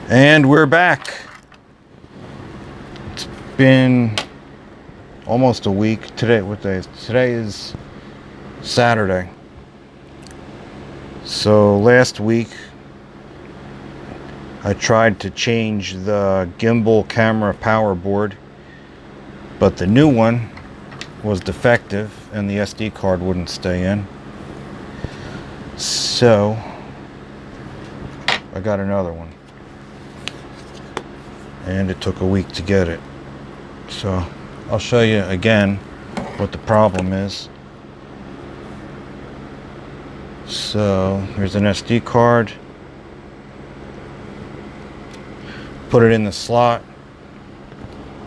And we're back. It's been almost a week. Today, what day is today? Is Saturday. So last week I tried to change the Gimbal Camera Power Board, but the new one was defective and the SD card wouldn't stay in. So I got another one. And it took a week to get it. So I'll show you again what the problem is. So here's an SD card. Put it in the slot.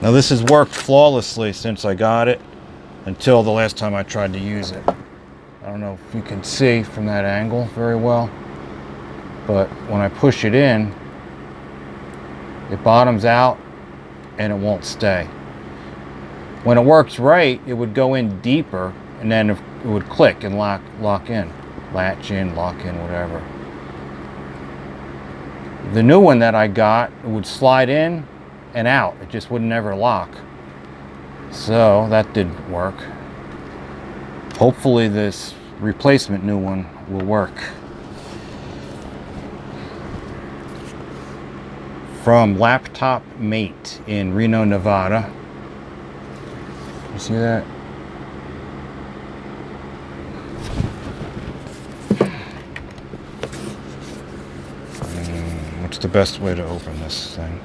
Now this has worked flawlessly since I got it until the last time I tried to use it. I don't know if you can see from that angle very well, but when I push it in, it bottoms out and it won't stay. When it works right, it would go in deeper and then it would click and lock in, latch in, lock in, whatever. The new one that I got, it would slide in and out. It just would never lock. So that didn't work. Hopefully this replacement new one will work. From Laptop Mate in Reno, Nevada. You see that? What's the best way to open this thing?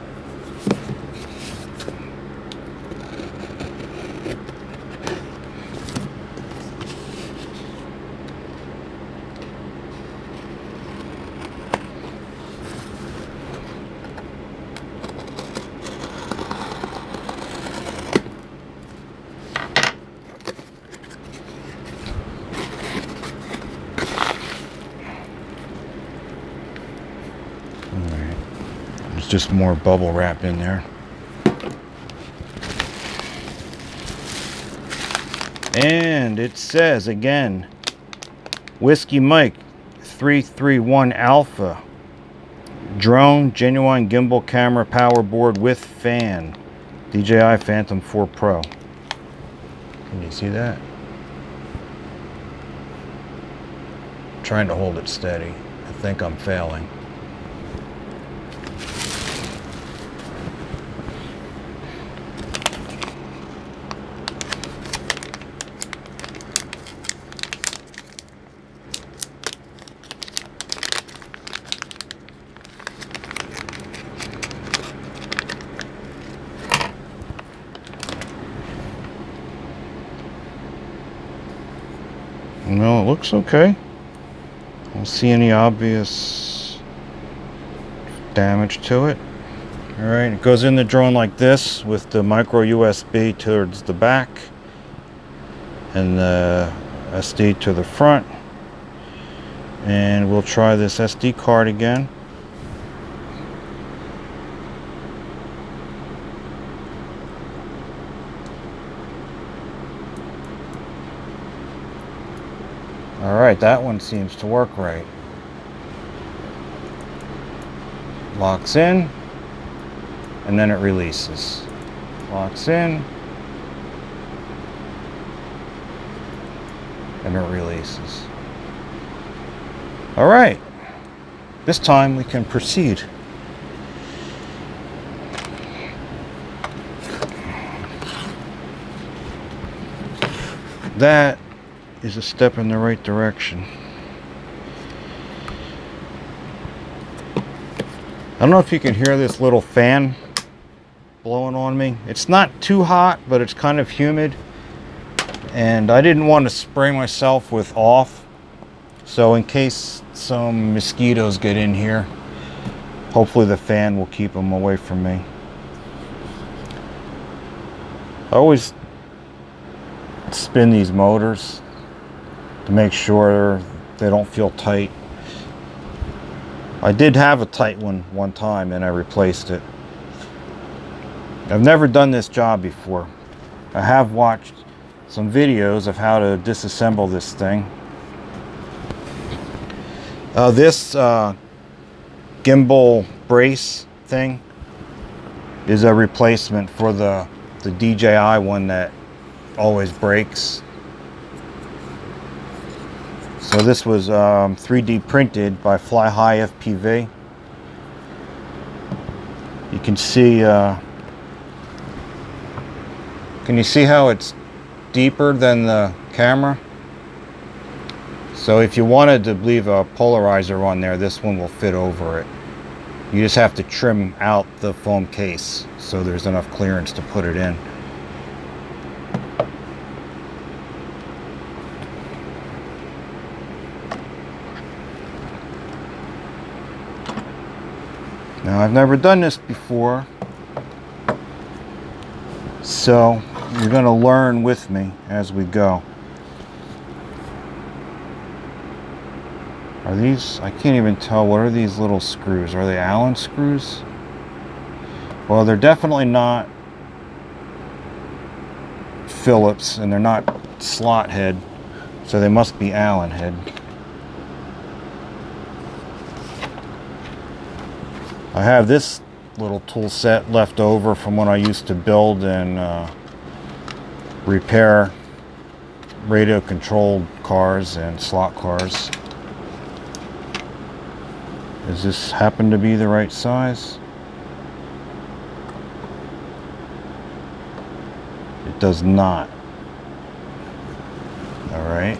There's just more bubble wrap in there. And it says again, Whiskey Mike 331 Alpha drone, genuine gimbal camera power board with fan, DJI Phantom 4 Pro. Can you see that? I'm trying to hold it steady. I think I'm failing. No, it looks okay. I don't see any obvious damage to it. Alright, it goes in the drone like this with the micro USB towards the back and the SD to the front. And we'll try this SD card again. Alright, that one seems to work right. Locks in, and then it releases. Locks in, and it releases. Alright, this time we can proceed. That is a step in the right direction. I don't know if you can hear this little fan blowing on me. It's not too hot, but it's kind of humid. And I didn't want to spray myself with off. So in case some mosquitoes get in here, hopefully the fan will keep them away from me. I always spin these motors to make sure they don't feel tight. I did have a tight one time and I replaced it. I've never done this job before. I have watched some videos of how to disassemble this thing. This gimbal brace thing is a replacement for the DJI one that always breaks. So this was 3D printed by Fly High FPV. You can see, can you see how it's deeper than the camera? So if you wanted to leave a polarizer on there, this one will fit over it. You just have to trim out the foam case so there's enough clearance to put it in. Now, I've never done this before, so you're going to learn with me as we go. Are these, I can't even tell, what are these little screws? Are they Allen screws? Well, they're definitely not Phillips, and they're not slot head, so they must be Allen head. I have this little tool set left over from when I used to build and repair radio controlled cars and slot cars. Does this happen to be the right size? It does not. All right.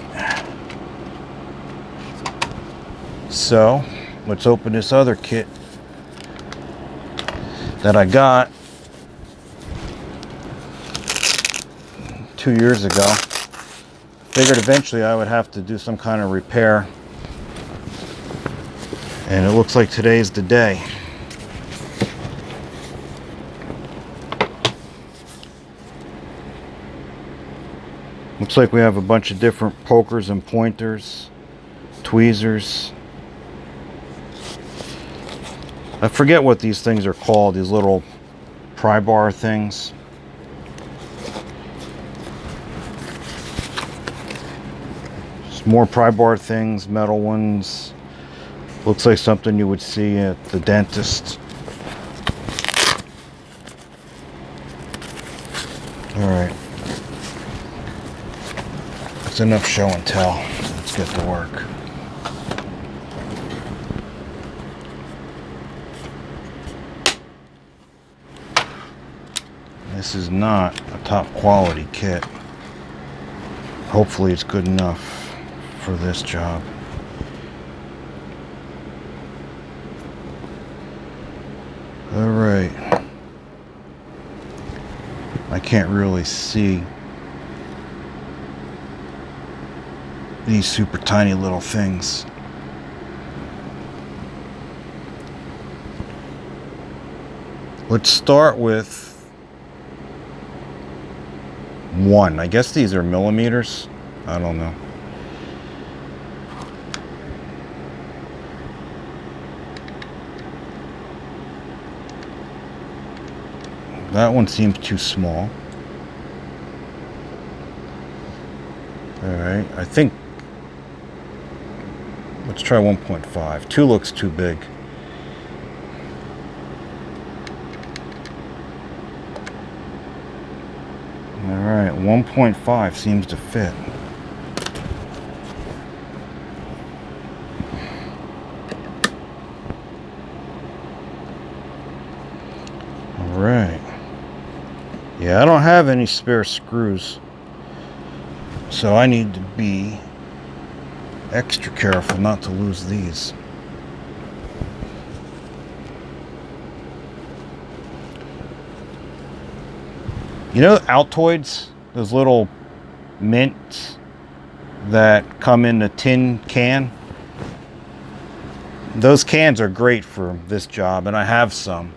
So let's open this other kit that I got 2 years ago. Figured eventually I would have to do some kind of repair, and it looks like today's the day. Looks like we have a bunch of different pokers and pointers, tweezers. I forget what these things are called, these little pry bar things. Just more pry bar things, metal ones. Looks like something you would see at the dentist. Alright. That's enough show and tell. Let's get to work. This is not a top quality kit. Hopefully it's good enough for this job. All right. I can't really see these super tiny little things. Let's start with 1. I guess these are millimeters. I don't know. That one seems too small. Alright, I think let's try 1.5. 2 looks too big. Alright, 1.5 seems to fit. Alright. Yeah, I don't have any spare screws, so I need to be extra careful not to lose these. You know Altoids, those little mints that come in a tin can? Those cans are great for this job, and I have some,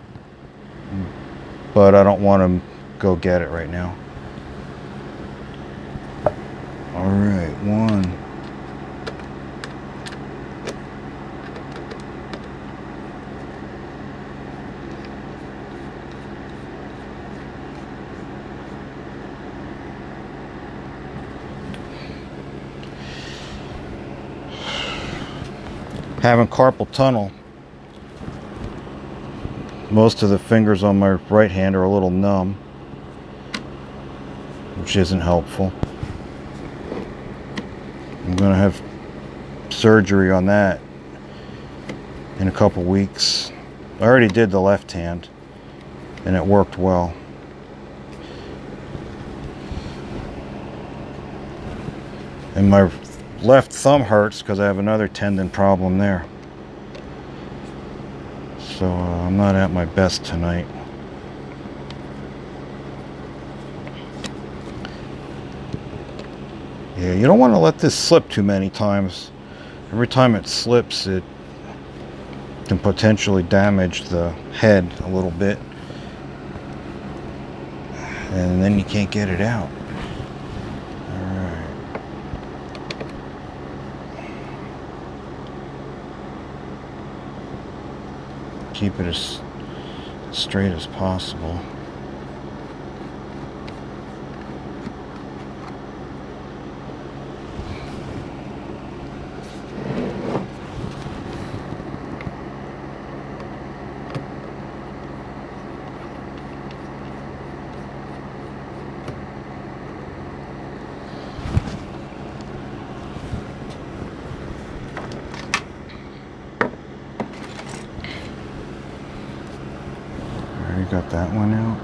but I don't want to go get it right now. All right, 1. Having carpal tunnel Most of the fingers on my right hand are a little numb, which isn't helpful. I'm going to have surgery on that in a couple weeks. I already did the left hand and it worked well. And my left thumb hurts because I have another tendon problem there. So I'm not at my best tonight. Yeah, you don't want to let this slip too many times. Every time it slips, it can potentially damage the head a little bit. And then you can't get it out. Alright. Keep it as straight as possible. Got that one out.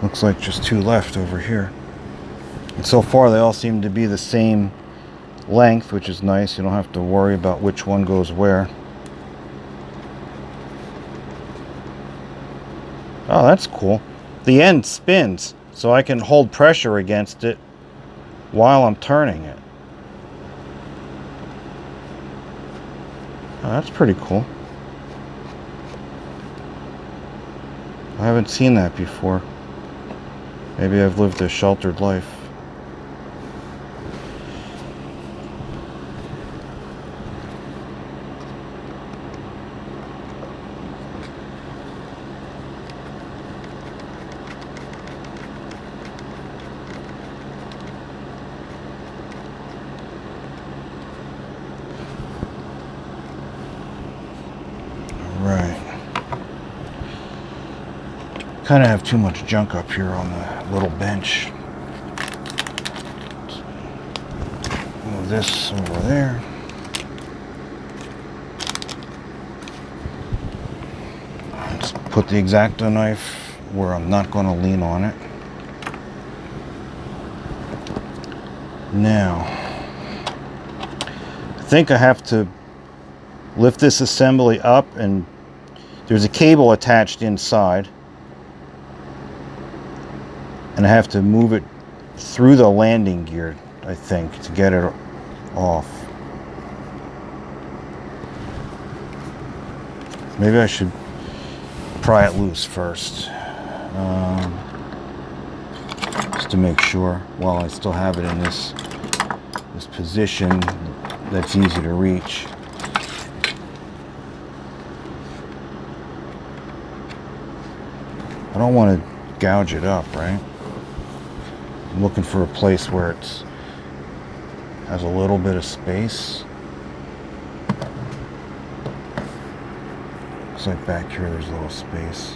Looks like just two left over here. And so far they all seem to be the same length, which is nice. You don't have to worry about which one goes where. Oh, that's cool. The end spins, so I can hold pressure against it while I'm turning it. Oh, that's pretty cool. I haven't seen that before. Maybe I've lived a sheltered life. All right. Kind of have too much junk up here on the little bench. Move this over there. Let's put the X-Acto knife where I'm not going to lean on it. Now, I think I have to lift this assembly up, and there's a cable attached inside. And I have to move it through the landing gear, I think, to get it off. Maybe I should pry it loose first. Just to make sure, while I still have it in this position that's easy to reach. I don't want to gouge it up, right? I'm looking for a place where it has a little bit of space. Looks like back here there's a little space.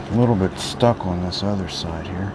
A little bit stuck on this other side here.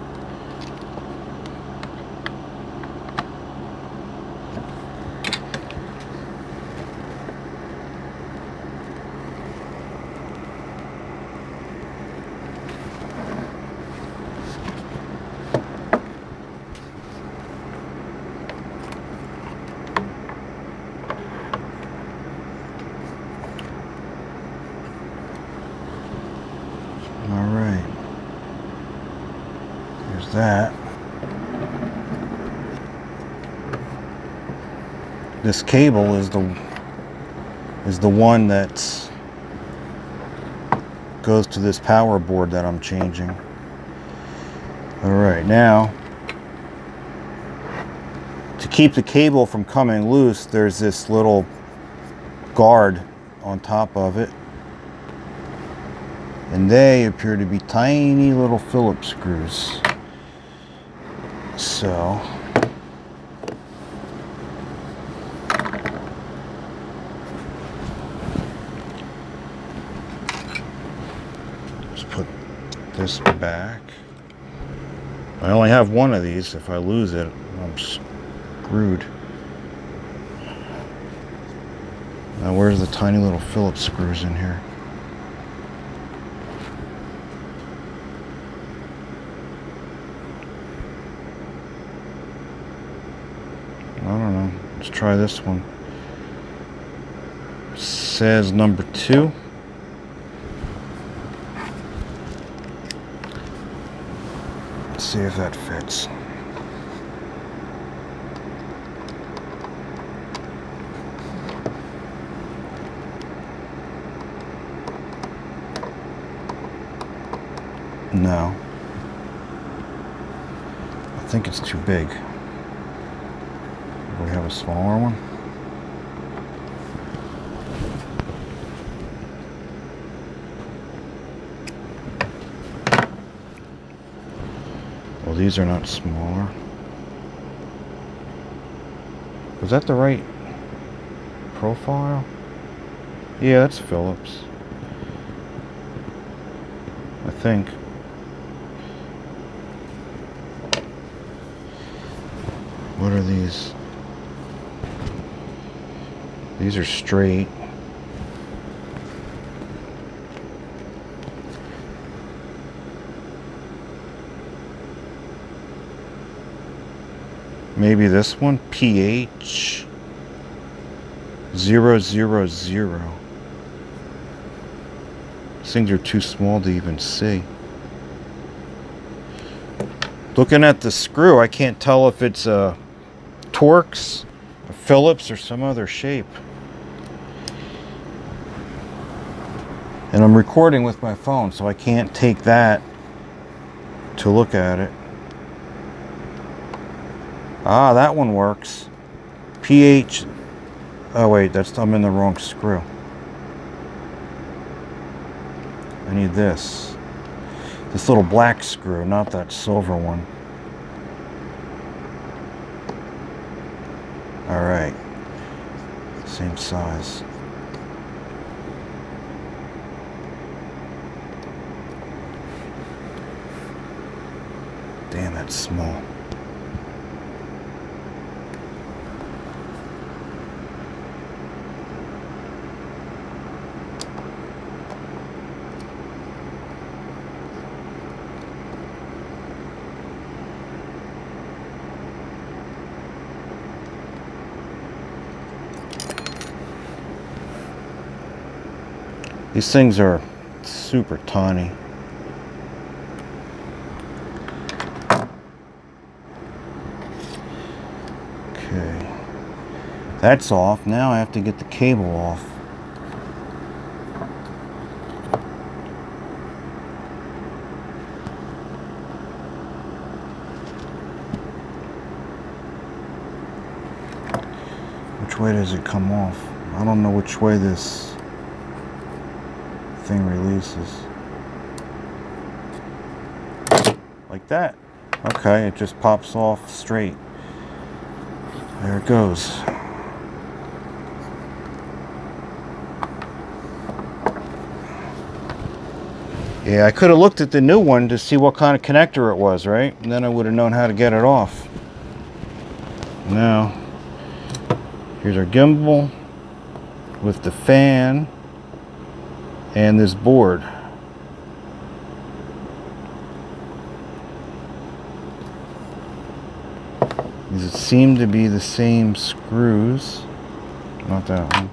That this cable is the one that's goes to this power board that I'm changing. Alright, now to keep the cable from coming loose, there's this little guard on top of it, and they appear to be tiny little Phillips screws. So just put this back. I only have one of these. If I lose it, I'm screwed. Now where's the tiny little Phillips screws in here? I don't know. Let's try this one. It says number 2. Let's see if that fits. No. I think it's too big. Do we have a smaller one? Well, these are not smaller. Was that the right profile? Yeah, that's Phillips. I think. What are these? These are straight. Maybe this one? PH 000. These things are too small to even see. Looking at the screw, I can't tell if it's a Torx, a Phillips, or some other shape. And I'm recording with my phone, so I can't take that to look at it. Ah, that one works. PH. Oh wait, I'm in the wrong screw. I need this. This little black screw, not that silver one. Alright. Same size. Damn, that's small. These things are super tiny. Okay. That's off. Now I have to get the cable off. Which way does it come off? I don't know which way this thing releases. Like that. Okay, it just pops off straight. There it goes. Yeah, I could have looked at the new one to see what kind of connector it was, right? And then I would have known how to get it off. Now, here's our gimbal with the fan and this board. These seem to be the same screws. Not that one.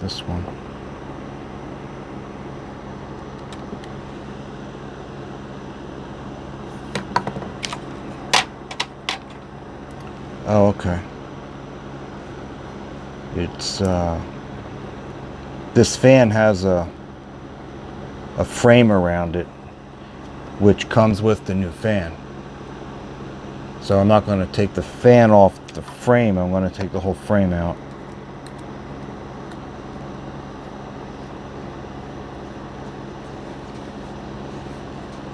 This one. Oh, okay. It's this fan has a a frame around it, which comes with the new fan. So I'm not going to take the fan off the frame, I'm going to take the whole frame out.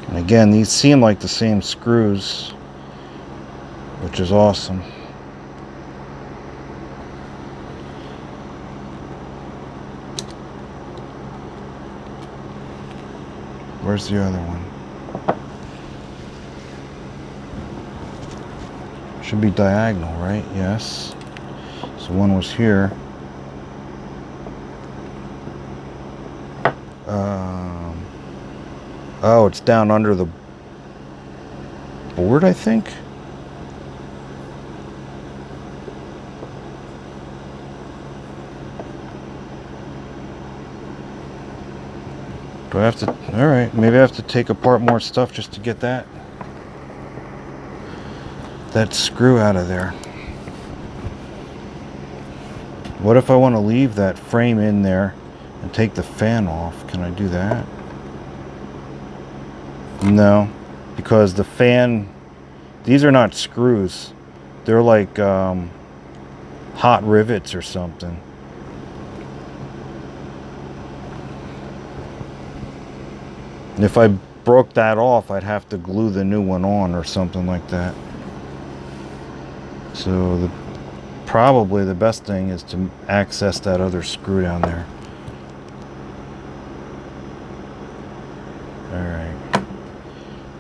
And again, these seem like the same screws, which is awesome. Where's the other one? Should be diagonal, right? Yes. So one was here. Oh, it's down under the board, I think. Do I have to? All right, maybe I have to take apart more stuff just to get that screw out of there. What if I want to leave that frame in there and take the fan off? Can I do that? No, because the fan, these are not screws. They're like hot rivets or something. And if I broke that off, I'd have to glue the new one on or something like that. So probably the best thing is to access that other screw down there. Alright.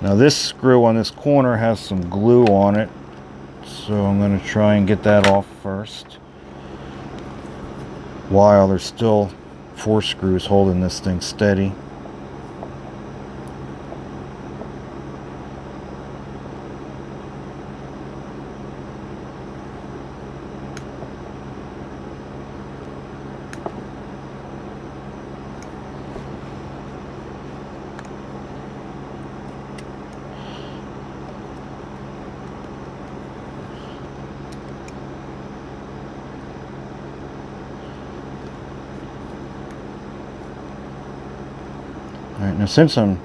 Now this screw on this corner has some glue on it, so I'm going to try and get that off first, while there's still 4 screws holding this thing steady. Alright, now since I'm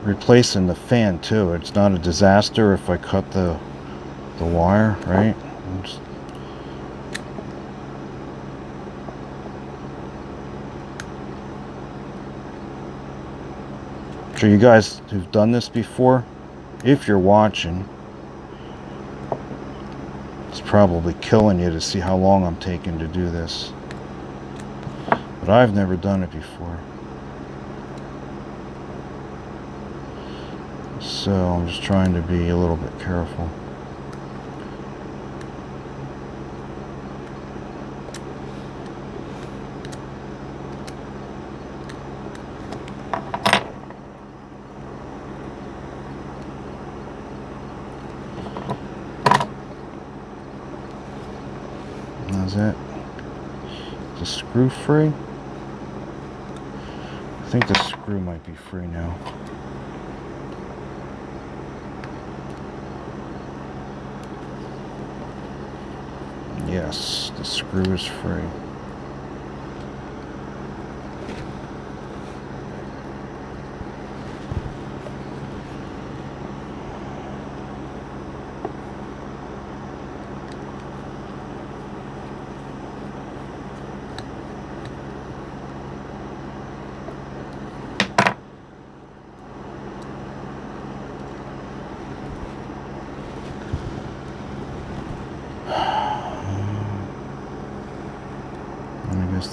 replacing the fan too, it's not a disaster if I cut the wire, right? I'm sure you guys who've done this before, if you're watching, it's probably killing you to see how long I'm taking to do this. But I've never done it before. So I'm just trying to be a little bit careful. How's that? Is the screw free? I think the screw might be free now. Yes, the screw is free.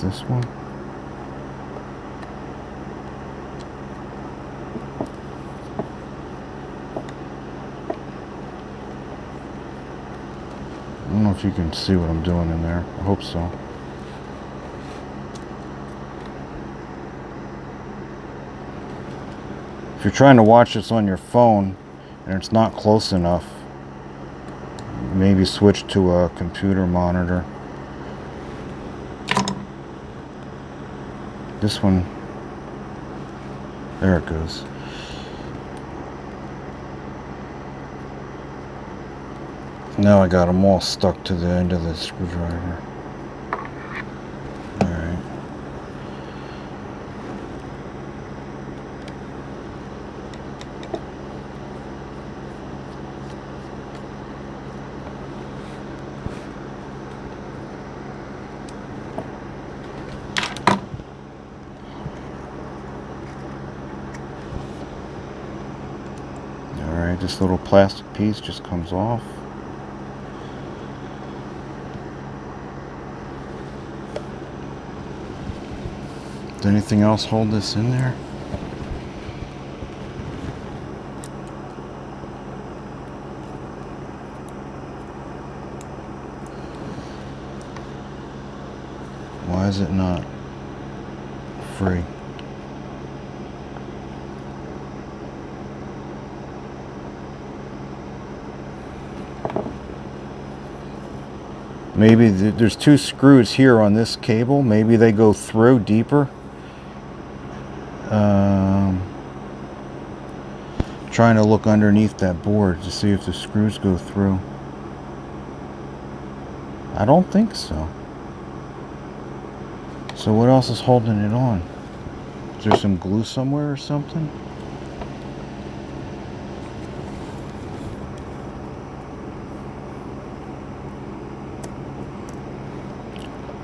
This one. I don't know if you can see what I'm doing in there. I hope so. If you're trying to watch this on your phone and it's not close enough, maybe switch to a computer monitor. This one, there it goes. Now I got them all stuck to the end of the screwdriver. Alright. like this little plastic piece just comes off. Does anything else hold this in there? Why is it not free? Maybe there's two screws here on this cable. Maybe they go through deeper. Trying to look underneath that board to see if the screws go through. I don't think so. So what else is holding it on? Is there some glue somewhere or something?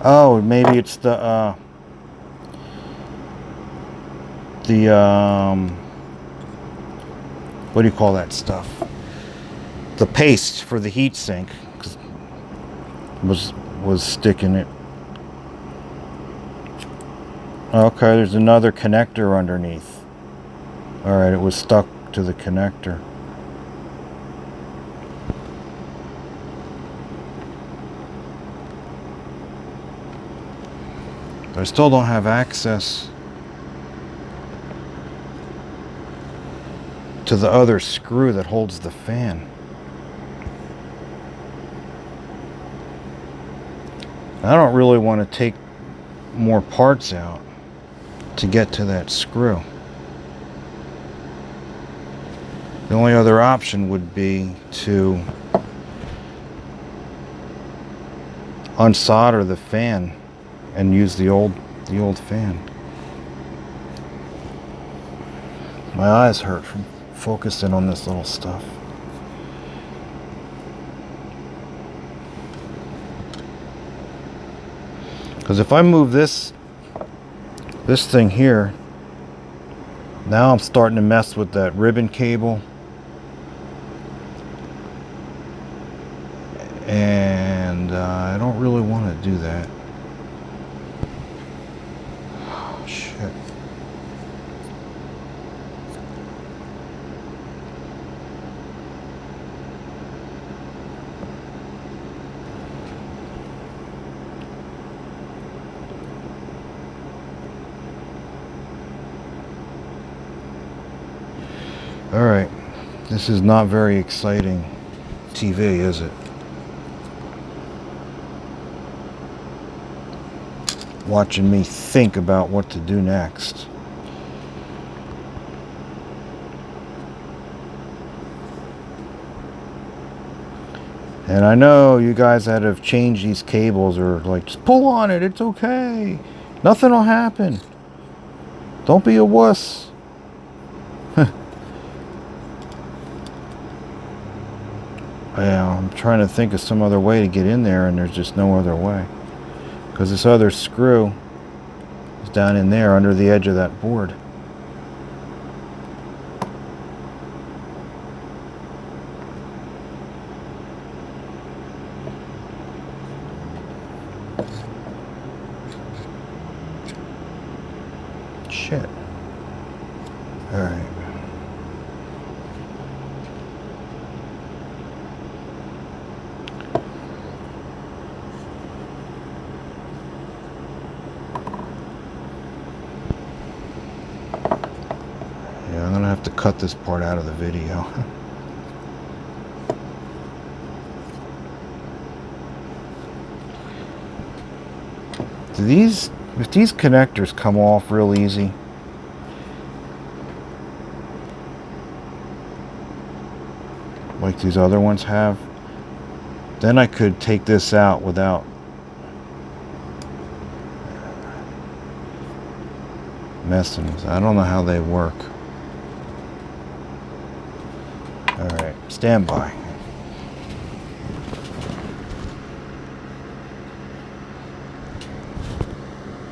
Oh, maybe it's the what do you call that stuff? The paste for the heat sink was sticking it. Okay, there's another connector underneath. All right, it was stuck to the connector. I still don't have access to the other screw that holds the fan. I don't really want to take more parts out to get to that screw. The only other option would be to unsolder the fan and use the old fan. My eyes hurt from focusing on this little stuff. Because if I move this thing here, now I'm starting to mess with that ribbon cable. And I don't really want to do that. Oh, shit. All right, this is not very exciting TV, is it? Watching me think about what to do next. And I know you guys that have changed these cables are like, just pull on it, it's okay. Nothing will happen. Don't be a wuss. Yeah, I'm trying to think of some other way to get in there, and there's just no other way. Because this other screw is down in there under the edge of that board. Shit. All right. I'm gonna have to cut this part out of the video. If these connectors come off real easy, like these other ones have, then I could take this out without messing with it. I don't know how they work. All right, stand by.